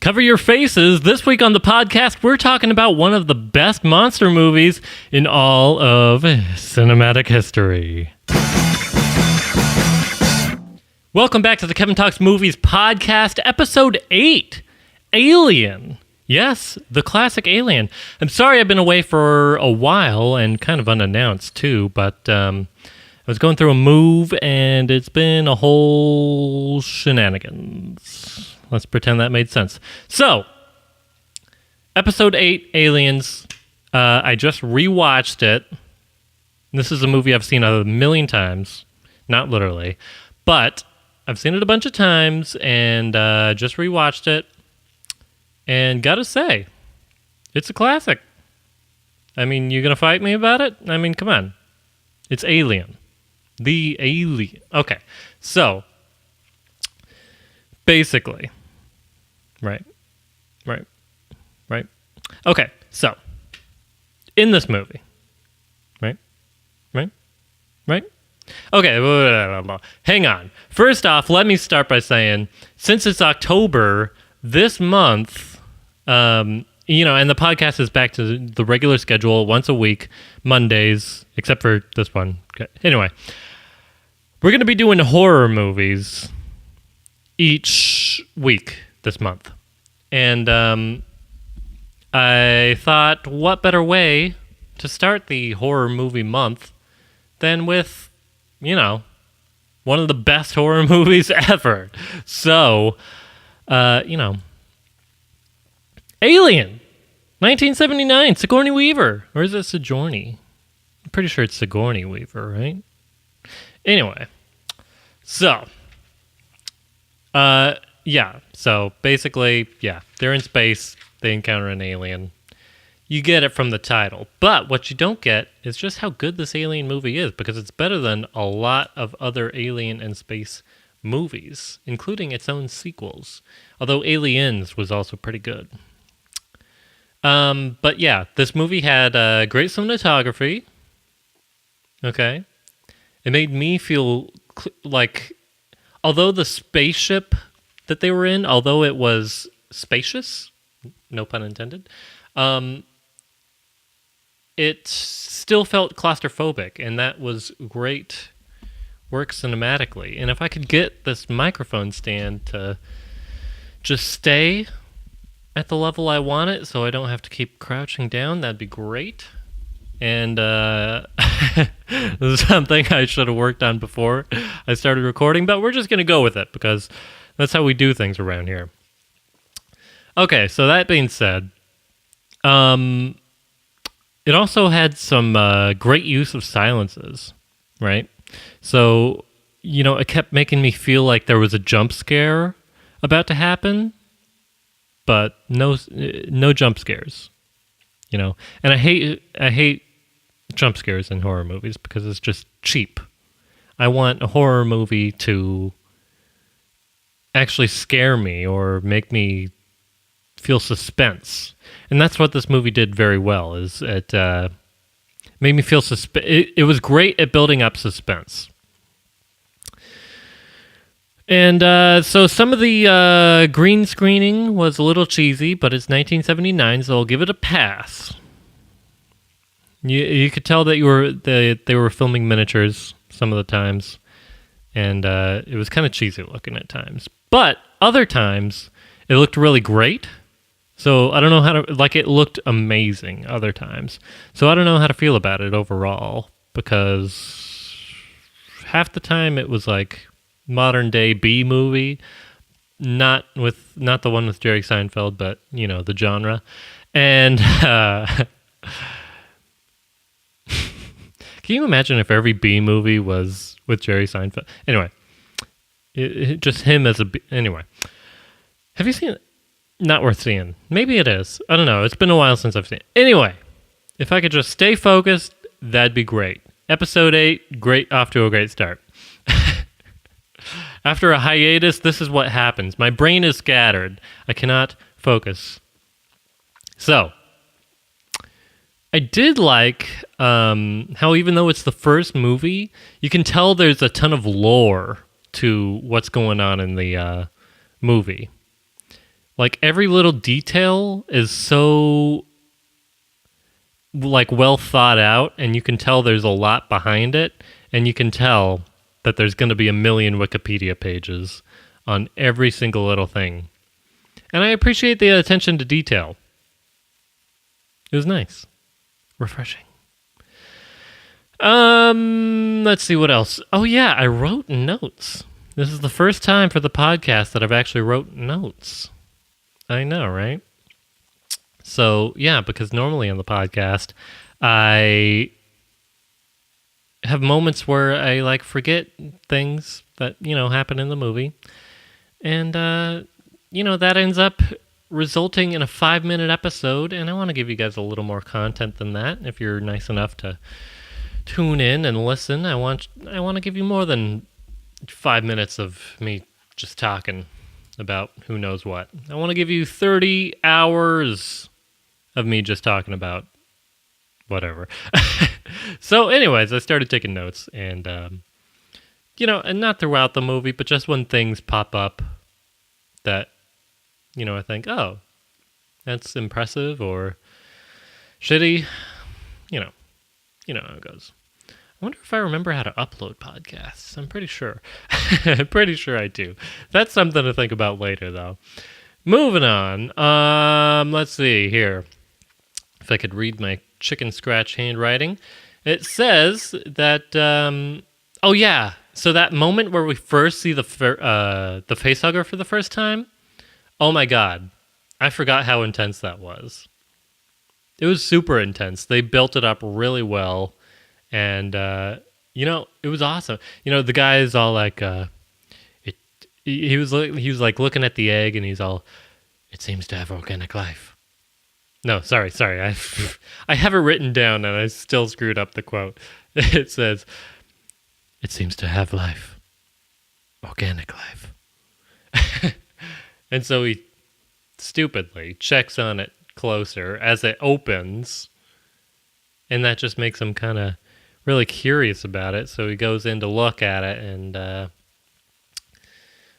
Cover your faces. This week on the podcast, we're talking about one of the best monster movies in all of cinematic history. Welcome back to the Kevin Talks Movies podcast, episode 8, Alien. Yes, the classic Alien. I'm sorry I've been away for a while and kind of unannounced too, but I was going through a move and it's been a whole shenanigans. Let's pretend that made sense. So, episode 8, Aliens. I just rewatched it. This is a movie I've seen a million times. Not literally. But I've seen it a bunch of times and just rewatched it. And gotta say, it's a classic. I mean, you gonna fight me about it? I mean, come on. It's Alien. The Alien. Okay, so, basically, right. Okay, so, in this movie, right? Okay, hang on. First off, let me start by saying, since it's October, this month, and the podcast is back to the regular schedule, once a week, Mondays, except for this one. Okay. Anyway, we're going to be doing horror movies each week this month. And I thought, what better way to start the horror movie month than with, one of the best horror movies ever. So, Alien, 1979, Sigourney Weaver. Or is it Sigourney? I'm pretty sure it's Sigourney Weaver, right? Anyway, so, so basically, they're in space, they encounter an alien. You get it from the title, but what you don't get is just how good this Alien movie is, because it's better than a lot of other Alien and space movies, including its own sequels, although Aliens was also pretty good. But yeah, this movie had great cinematography. Okay. It made me feel like, although the spaceship that they were in, although it was spacious, no pun intended, it still felt claustrophobic, and that was great work cinematically. And if I could get this microphone stand to just stay at the level I want it so I don't have to keep crouching down, that'd be great. And this is something I should have worked on before I started recording, but we're just going to go with it because that's how we do things around here. Okay, so that being said, it also had some great use of silences, right? So, it kept making me feel like there was a jump scare about to happen, but no jump scares, And I hate jump scares in horror movies because it's just cheap. I want a horror movie to actually scare me or make me feel suspense. And that's what this movie did very well, is it made me feel it was great at building up suspense. And so some of the green screening was a little cheesy, but it's 1979, so I'll give it a pass. You could tell that they were filming miniatures some of the times, and it was kind of cheesy looking at times. But other times, it looked really great. So I don't know how to, it looked amazing other times. So I don't know how to feel about it overall, because half the time it was like modern day B movie, not the one with Jerry Seinfeld, but the genre. And can you imagine if every B movie was with Jerry Seinfeld? Anyway, just him as a B. Anyway, have you seen it? Not worth seeing. Maybe it is. I don't know. It's been a while since I've seen it. Anyway, if I could just stay focused, that'd be great. Episode 8, great, off to a great start. After a hiatus, this is what happens. My brain is scattered. I cannot focus. So, I did like how even though it's the first movie, you can tell there's a ton of lore to what's going on in the movie. Like every little detail is so like well thought out, and you can tell there's a lot behind it, and you can tell that there's going to be a million Wikipedia pages on every single little thing. And I appreciate the attention to detail. It was nice. Refreshing. Let's see what else. Oh yeah, I wrote notes. This is the first time for the podcast that I've actually wrote notes. I know, right? So, yeah, because normally on the podcast, I have moments where I like forget things that, happen in the movie. And, that ends up resulting in a 5-minute episode. And I want to give you guys a little more content than that. If you're nice enough to tune in and listen, I want to give you more than 5 minutes of me just talking about who knows what. I want to give you 30 hours of me just talking about whatever. So anyways, I started taking notes, and and not throughout the movie, but just when things pop up that I think, oh, that's impressive or shitty. You know how it goes. I wonder if I remember how to upload podcasts. I'm pretty sure. I'm pretty sure I do. That's something to think about later, though. Moving on. Let's see here. If I could read my chicken scratch handwriting. It says that, oh yeah, so that moment where we first see the facehugger for the first time, oh my god, I forgot how intense that was. It was super intense. They built it up really well, and, it was awesome. The guy is all like, he was like looking at the egg, and he's all, it seems to have organic life. No, sorry. I have it written down, and I still screwed up the quote. It says, it seems to have life. Organic life. And so he stupidly checks on it closer as it opens, and that just makes him kind of really curious about it. So he goes in to look at it, and,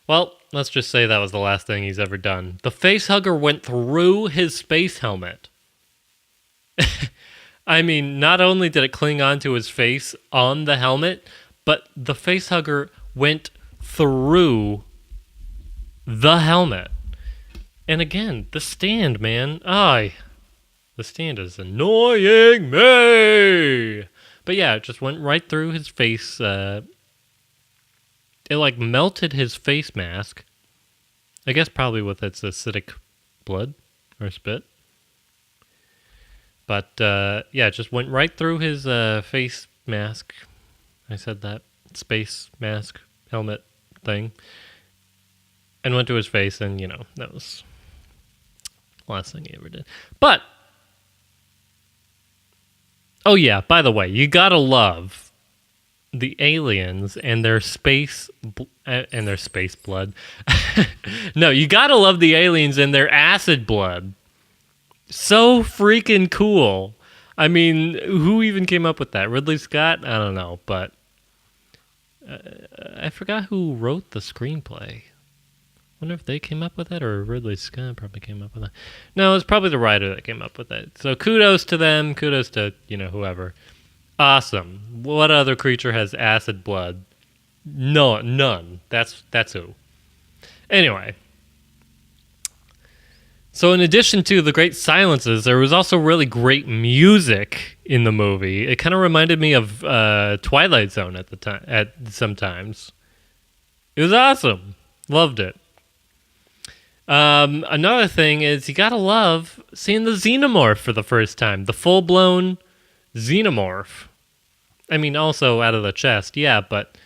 well, let's just say that was the last thing he's ever done. The facehugger went through his space helmet. I mean, not only did it cling onto his face on the helmet, but the facehugger went through the helmet. And again, the stand, man. The stand is annoying me. But yeah, it just went right through his face. It like melted his face mask. I guess probably with its acidic blood or spit. But yeah, it just went right through his face mask. I said that. Space mask helmet thing. And went to his face, and that was the last thing he ever did. But, oh yeah, by the way, you gotta love the aliens and their space blood. No, you gotta love the aliens and their acid blood. So freaking cool. I mean, who even came up with that? Ridley Scott? I don't know, but I forgot who wrote the screenplay. Wonder if they came up with it, or Ridley Scott probably came up with it. No, it's probably the writer that came up with it. So kudos to them. Kudos to, whoever. Awesome. What other creature has acid blood? No, none. That's who. Anyway. So in addition to the great silences, there was also really great music in the movie. It kind of reminded me of Twilight Zone at the time. Sometimes. It was awesome. Loved it. Another thing is you gotta love seeing the xenomorph for the first time. The full-blown xenomorph. I mean, also out of the chest, yeah, but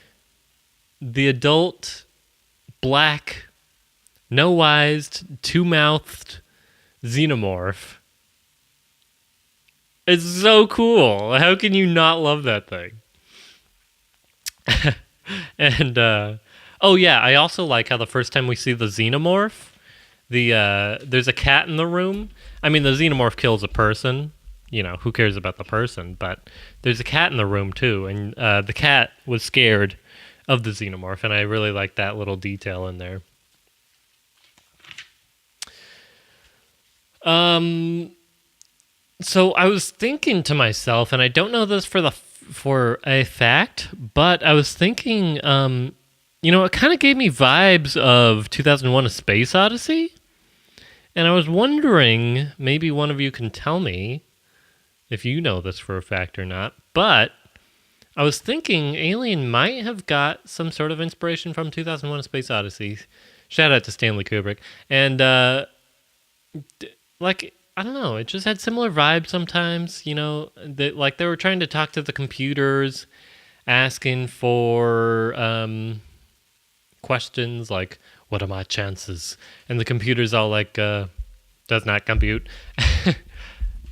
the adult, black, no-wised, two-mouthed xenomorph. It's so cool. How can you not love that thing? And, oh yeah, I also like how the first time we see the xenomorph, there's a cat in the room. I mean, the xenomorph kills a person. Who cares about the person? But there's a cat in the room, too. And the cat was scared of the xenomorph, and I really like that little detail in there. So I was thinking to myself, and I don't know this for a fact, but I was thinking, it kind of gave me vibes of 2001: A Space Odyssey, and I was wondering, maybe one of you can tell me if you know this for a fact or not. But I was thinking Alien might have got some sort of inspiration from 2001: A Space Odyssey. Shout out to Stanley Kubrick, and I don't know, it just had similar vibes sometimes, like they were trying to talk to the computers, asking for questions like, what are my chances? And the computer's all like, does not compute. It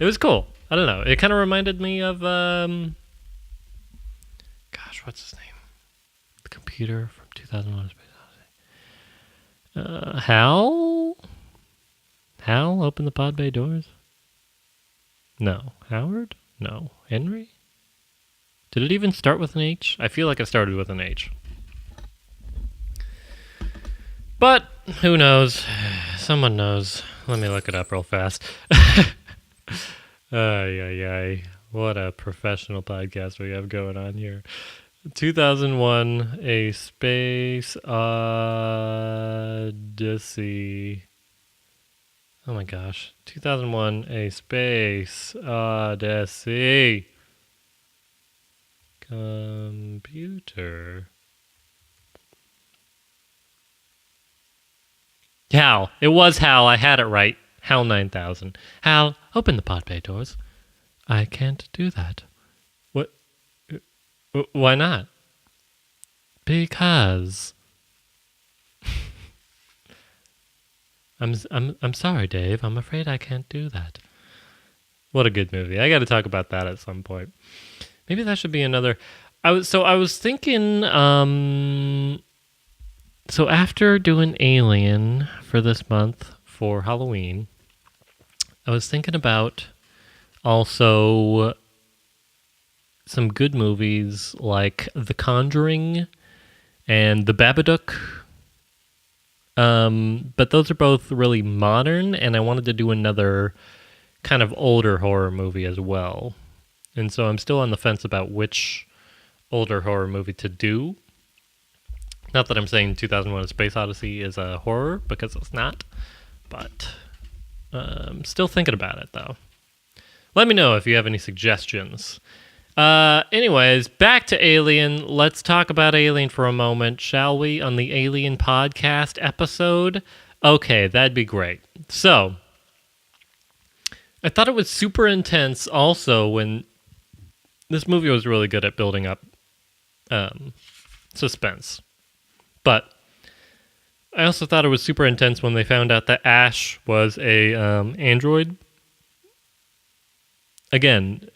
was cool. I don't know. It kind of reminded me of, what's his name? The computer from 2001: Space Odyssey. Hal? Hal, open the pod bay doors? No. Howard? No. Henry? Did it even start with an H? I feel like it started with an H. But, who knows? Someone knows. Let me look it up real fast. Ay. What a professional podcast we have going on here. 2001: A Space Odyssey. Oh my gosh. 2001: A Space Odyssey. Computer. Hal. It was Hal. I had it right. Hal 9000. Hal, open the pod bay doors. I can't do that. What? Why not? Because... I'm sorry, Dave. I'm afraid I can't do that. What a good movie. I got to talk about that at some point. Maybe that should be another. I was thinking. So after doing Alien for this month for Halloween, I was thinking about also some good movies like The Conjuring and The Babadook. But those are both really modern, and I wanted to do another kind of older horror movie as well. And so I'm still on the fence about which older horror movie to do. Not that I'm saying 2001: A Space Odyssey is a horror, because it's not. But still thinking about it, though. Let me know if you have any suggestions. Anyways, back to Alien. Let's talk about Alien for a moment, shall we? On the Alien podcast episode. Okay, that'd be great. So, I thought it was super intense also when this movie was really good at building up suspense. But I also thought it was super intense when they found out that Ash was a android. Again,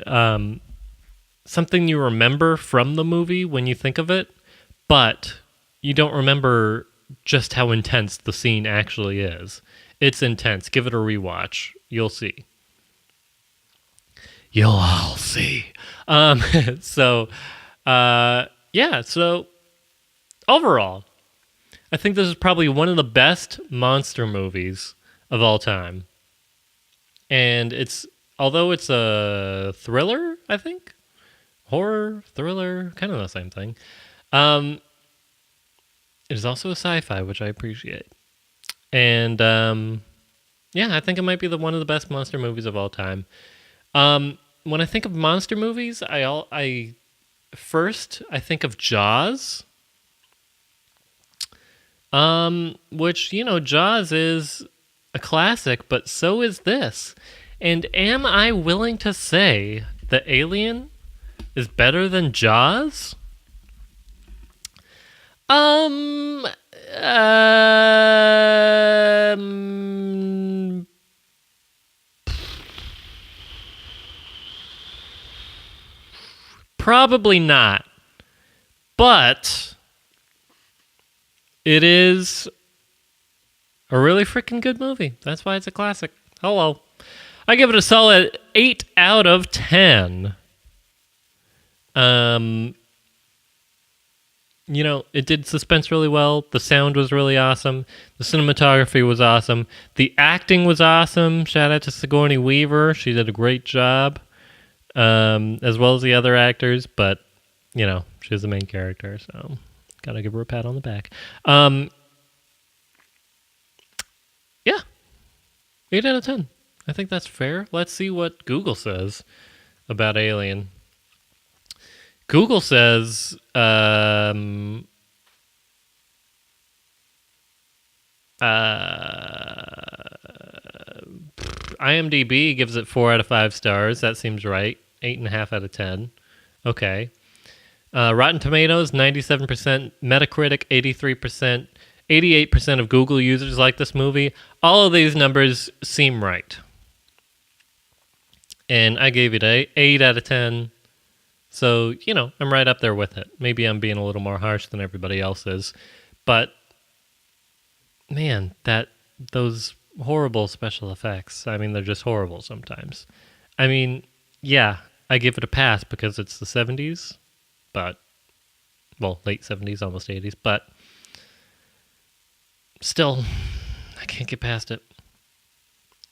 something you remember from the movie when you think of it, but you don't remember just how intense the scene actually is. It's intense. Give it a rewatch. You'll see. You'll all see. So overall, I think this is probably one of the best monster movies of all time. And although it's a thriller, I think, horror, thriller, kind of the same thing. It is also a sci-fi, which I appreciate. And I think it might be one of the best monster movies of all time. When I think of monster movies, I think of Jaws. Which, Jaws is a classic, but so is this. And am I willing to say that Alien is better than Jaws? Probably not. But it is a really freaking good movie. That's why it's a classic. Hello. I give it a solid 8 out of 10. it did suspense really well. The sound was really awesome. The cinematography was awesome. The acting was awesome. Shout out to Sigourney Weaver. She did a great job, as well as the other actors. But, she's the main character, so gotta give her a pat on the back. Yeah, 8 out of 10. I think that's fair. Let's see what Google says about Alien. Google says, IMDb gives it 4 out of 5 stars. That seems right. 8.5 out of 10. Okay. Rotten Tomatoes, 97%. Metacritic, 83%. 88% of Google users like this movie. All of these numbers seem right. And I gave it 8 out of 10. So, I'm right up there with it. Maybe I'm being a little more harsh than everybody else is. But, man, those horrible special effects, they're just horrible sometimes. Yeah, I give it a pass because it's the 70s. But, late 70s, almost 80s. But, still, I can't get past it.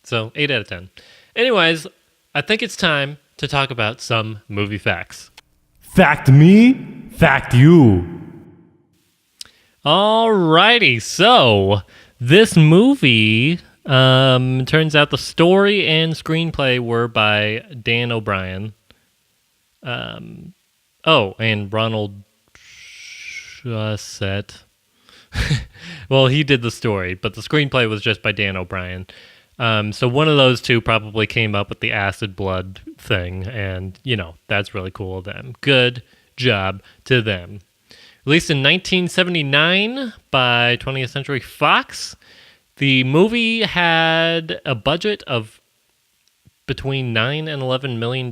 So, 8 out of 10. Anyways, I think it's time to talk about some movie facts. Fact me, fact you. Alrighty, so this movie, turns out the story and screenplay were by Dan O'Brien. And Ronald Shusett. Well, he did the story, but the screenplay was just by Dan O'Brien. So one of those two probably came up with the acid blood thing, and, that's really cool of them. Good job to them. Released in 1979 by 20th Century Fox, the movie had a budget of between $9 and $11 million.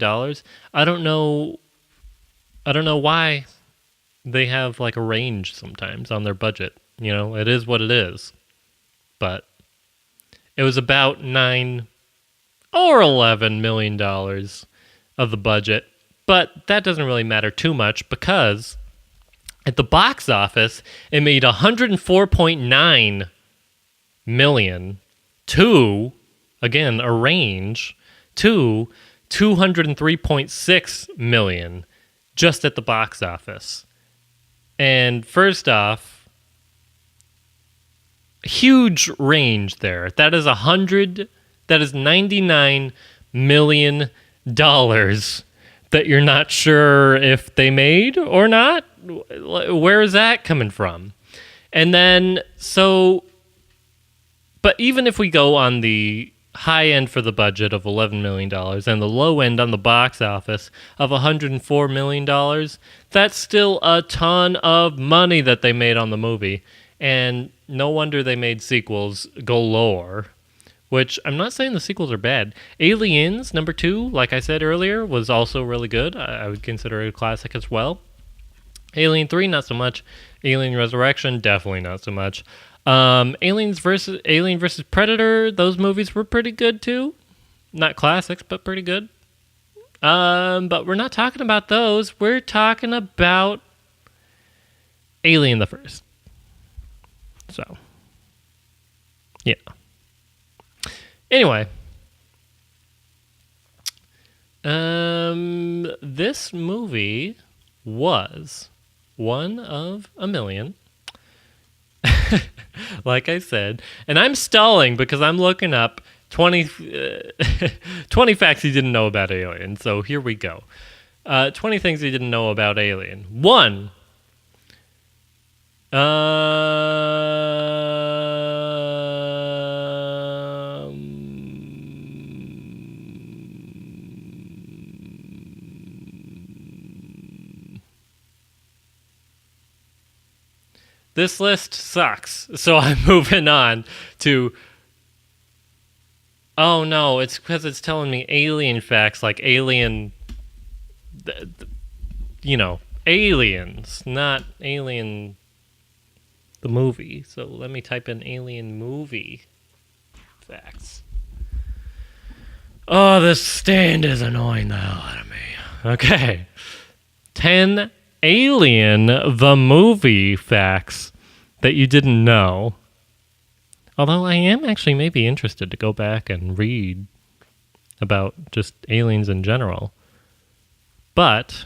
I don't know why they have like a range sometimes on their budget. It is what it is. But it was about $9 or $11 million of the budget. But that doesn't really matter too much because at the box office, it made $104.9 million to, again, a range, to $203.6 million just at the box office. And first off, huge range there. That is $99 million that you're not sure if they made or not. Where is that coming from? And then, but even if we go on the high end for the budget of $11 million and the low end on the box office of $104 million, that's still a ton of money that they made on the movie. And no wonder they made sequels galore, which I'm not saying the sequels are bad. Aliens, number 2, like I said earlier, was also really good. I would consider it a classic as well. Alien 3, not so much. Alien Resurrection, definitely not so much. Alien versus Predator, those movies were pretty good too. Not classics, but pretty good. But we're not talking about those. We're talking about Alien the First. So, yeah. Anyway, this movie was one of a million, like I said, and I'm stalling because I'm looking up 20 facts you didn't know about Alien. So here we go. 20 things you didn't know about Alien. 1. This list sucks, so I'm moving on to... Oh no, it's because it's telling me alien facts, like Alien... aliens, not Alien the movie. So let me type in Alien movie facts. Oh, this stand is annoying the hell out of me. Okay. 10 Alien, the movie facts that you didn't know. Although I am actually maybe interested to go back and read about just aliens in general. But,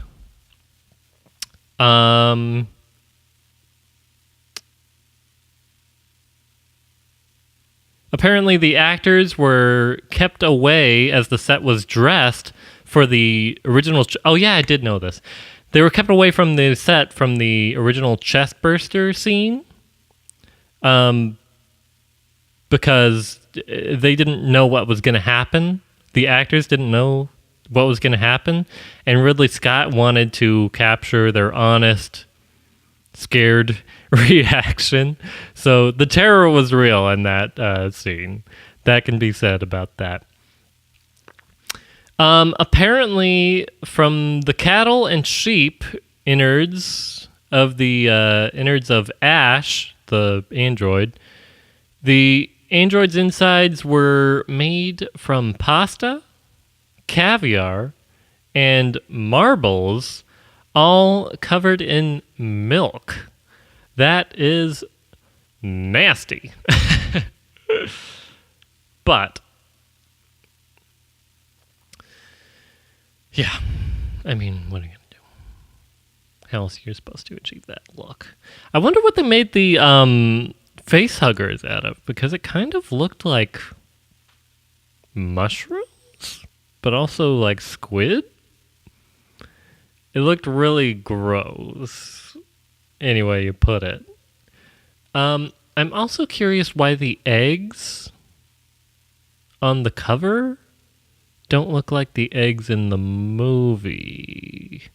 apparently the actors were kept away as the set was dressed for the original... oh yeah, I did know this. They were kept away from the set from the original chestburster scene. Because they didn't know what was going to happen. The actors didn't know what was going to happen. And Ridley Scott wanted to capture their honest, scared reaction. So the terror was real in that scene. That can be said about that. Apparently, from the cattle and sheep innards of the innards of Ash, the android, the android's insides were made from pasta, caviar, and marbles, all covered in milk. That is nasty. But, yeah, I mean, what are you going to do? How else are you supposed to achieve that look? I wonder what they made the face huggers out of, because it kind of looked like mushrooms, but also like squid. It looked really gross. Anyway, you put it. I'm also curious why the eggs on the cover don't look like the eggs in the movie.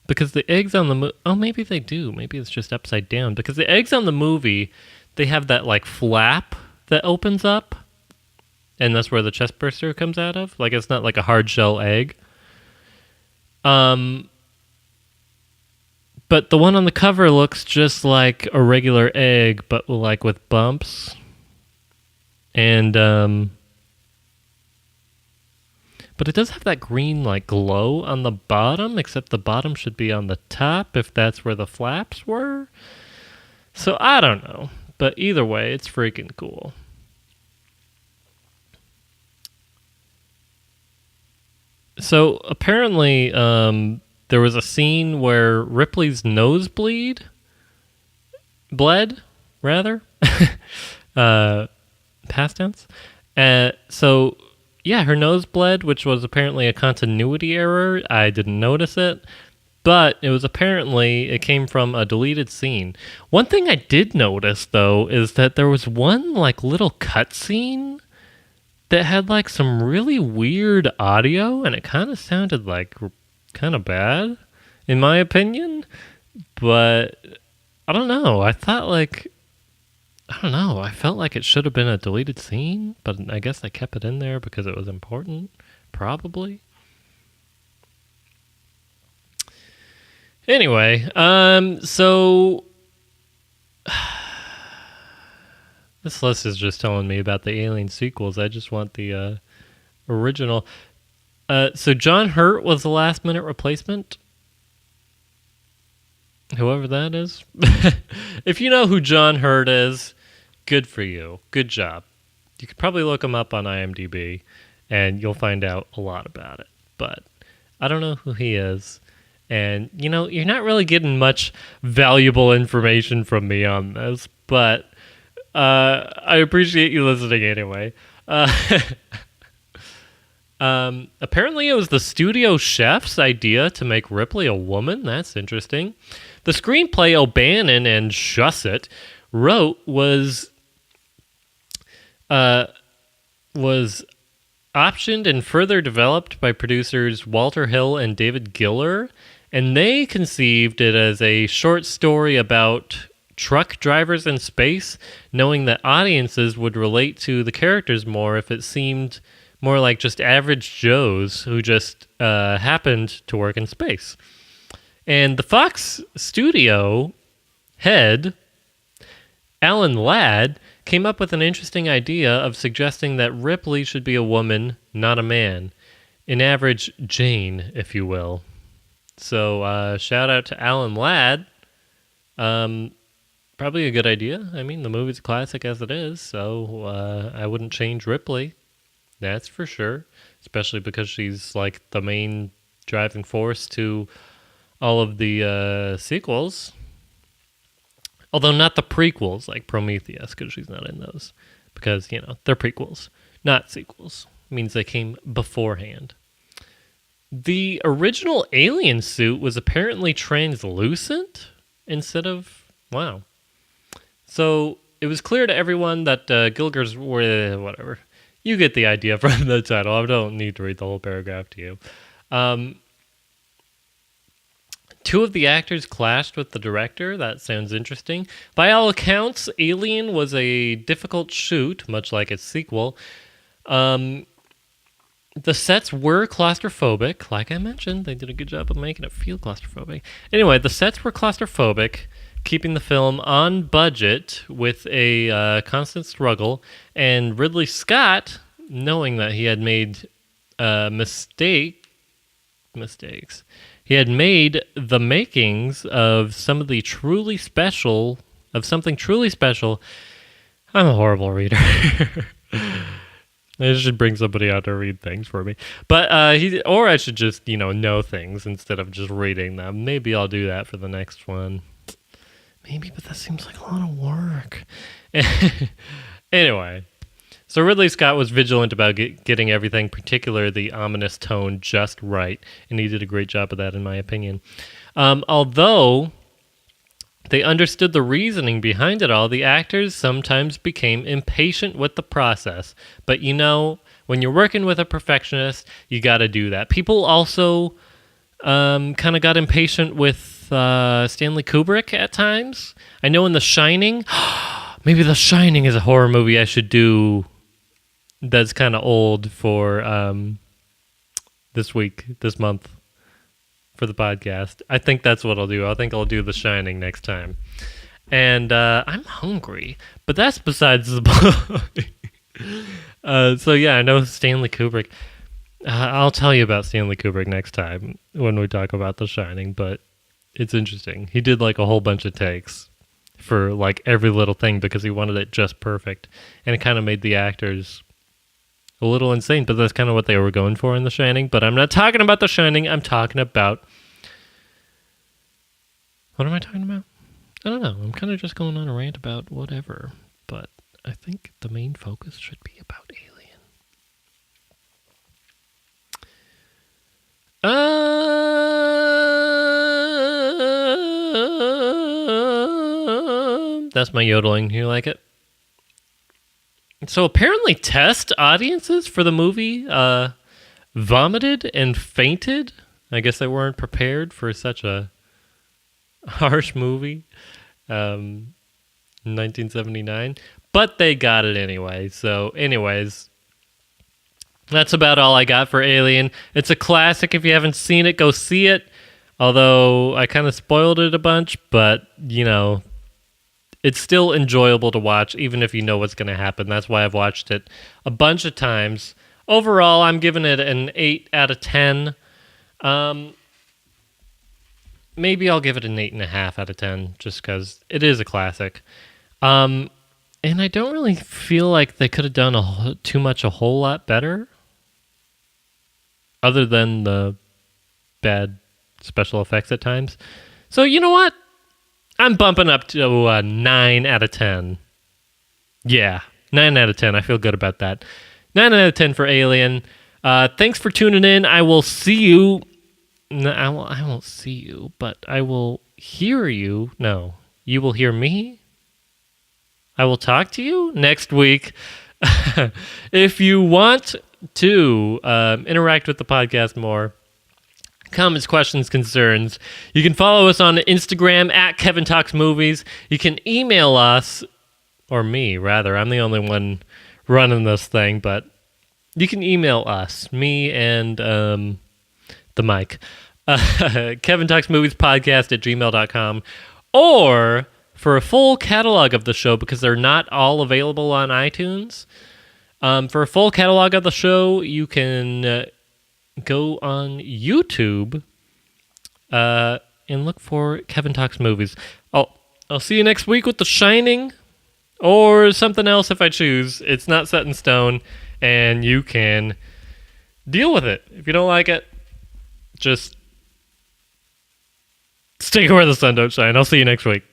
Because the eggs on the oh, maybe they do. Maybe it's just upside down. Because the eggs on the movie, they have that like flap that opens up, and that's where the chest burster comes out of. Like it's not like a hard shell egg. But the one on the cover looks just like a regular egg, but like with bumps. And but it does have that green like glow on the bottom, except the bottom should be on the top if that's where the flaps were. So I don't know. But either way, it's freaking cool. So apparently, there was a scene where Ripley's nose bled, rather, past tense. So yeah, her nose bled, which was apparently a continuity error. I didn't notice it, but it was apparently, it came from a deleted scene. One thing I did notice, though, is that there was one like little cutscene that had like some really weird audio, and it kind of sounded like kind of bad, in my opinion. But I don't know. I thought like, I don't know. I felt like it should have been a deleted scene, but I guess they kept it in there because it was important, probably. Anyway, so this list is just telling me about the Alien sequels. I just want the original. So John Hurt was the last-minute replacement. Whoever that is. If you know who John Hurt is, good for you. Good job. You could probably look him up on IMDb, and you'll find out a lot about it. But I don't know who he is. And, you know, you're not really getting much valuable information from me on this, but I appreciate you listening anyway. Apparently it was the studio chef's idea to make Ripley a woman. That's interesting. The screenplay O'Bannon and Shusett wrote was optioned and further developed by producers Walter Hill and David Giller, and they conceived it as a short story about truck drivers in space, knowing that audiences would relate to the characters more if it seemed more like just average Joes who just happened to work in space. And the Fox studio head, Alan Ladd, came up with an interesting idea of suggesting that Ripley should be a woman, not a man. An average Jane, if you will. So shout out to Alan Ladd. Probably a good idea. I mean, the movie's a classic as it is, so I wouldn't change Ripley. That's for sure. Especially because she's like the main driving force to all of the sequels. Although not the prequels like Prometheus, because she's not in those. Because, they're prequels, not sequels. It means they came beforehand. The original alien suit was apparently translucent instead of... Wow. So it was clear to everyone that Gilger's were... Whatever. You get the idea from the title. I don't need to read the whole paragraph to you. Two of the actors clashed with the director. That sounds interesting. By all accounts, Alien was a difficult shoot, much like its sequel. The sets were claustrophobic. Like I mentioned, they did a good job of making it feel claustrophobic. Anyway, the sets were claustrophobic, keeping the film on budget with a constant struggle. And Ridley Scott, knowing that he had made mistakes, he had made the makings of something truly special. I'm a horrible reader. I should bring somebody out to read things for me. But or I should just, know things instead of just reading them. Maybe I'll do that for the next one. Maybe, but that seems like a lot of work. Anyway, so Ridley Scott was vigilant about getting everything, particularly the ominous tone, just right, and he did a great job of that, in my opinion. Although they understood the reasoning behind it all, the actors sometimes became impatient with the process. But when you're working with a perfectionist, you got to do that. People also kind of got impatient with Stanley Kubrick at times. I know in The Shining, maybe The Shining is a horror movie I should do that's kind of old for this month for the podcast. I think that's what I'll do. I think I'll do The Shining next time. And I'm hungry, but that's besides the point. So yeah, I know Stanley Kubrick. I'll tell you about Stanley Kubrick next time when we talk about The Shining, but it's interesting. He did like a whole bunch of takes for like every little thing because he wanted it just perfect. And it kind of made the actors a little insane, but that's kind of what they were going for in The Shining. But I'm not talking about The Shining. I'm talking about... What am I talking about? I don't know. I'm kind of just going on a rant about whatever. But I think the main focus should be about Alien. That's my yodeling. You like it? So apparently test audiences for the movie vomited and fainted. I guess they weren't prepared for such a harsh movie in 1979. But they got it anyway. So anyways, that's about all I got for Alien. It's a classic. If you haven't seen it, go see it. Although I kind of spoiled it a bunch, but, it's still enjoyable to watch, even if you know what's going to happen. That's why I've watched it a bunch of times. Overall, I'm giving it an 8 out of 10. Maybe I'll give it an 8.5 out of 10, just because it is a classic. And I don't really feel like they could have done a whole lot better, other than the bad special effects at times. So you know what? I'm bumping up to a 9 out of 10. Yeah, 9 out of 10. I feel good about that. 9 out of 10 for Alien. Thanks for tuning in. I will see you. No, I won't see you, but I will hear you. No, you will hear me. I will talk to you next week. If you want to interact with the podcast more, comments, questions, concerns, you can follow us on Instagram at Kevin Talks Movies. You can email us, or me rather. I'm the only one running this thing, but you can email us, me and the mic. Kevin Talks Movies Podcast at gmail.com, or for a full catalog of the show, because they're not all available on iTunes. For a full catalog of the show, you can go on YouTube and look for Kevin Talks Movies. I'll see you next week with The Shining or something else if I choose. It's not set in stone, and you can deal with it. If you don't like it, just stay where the sun don't shine. I'll see you next week.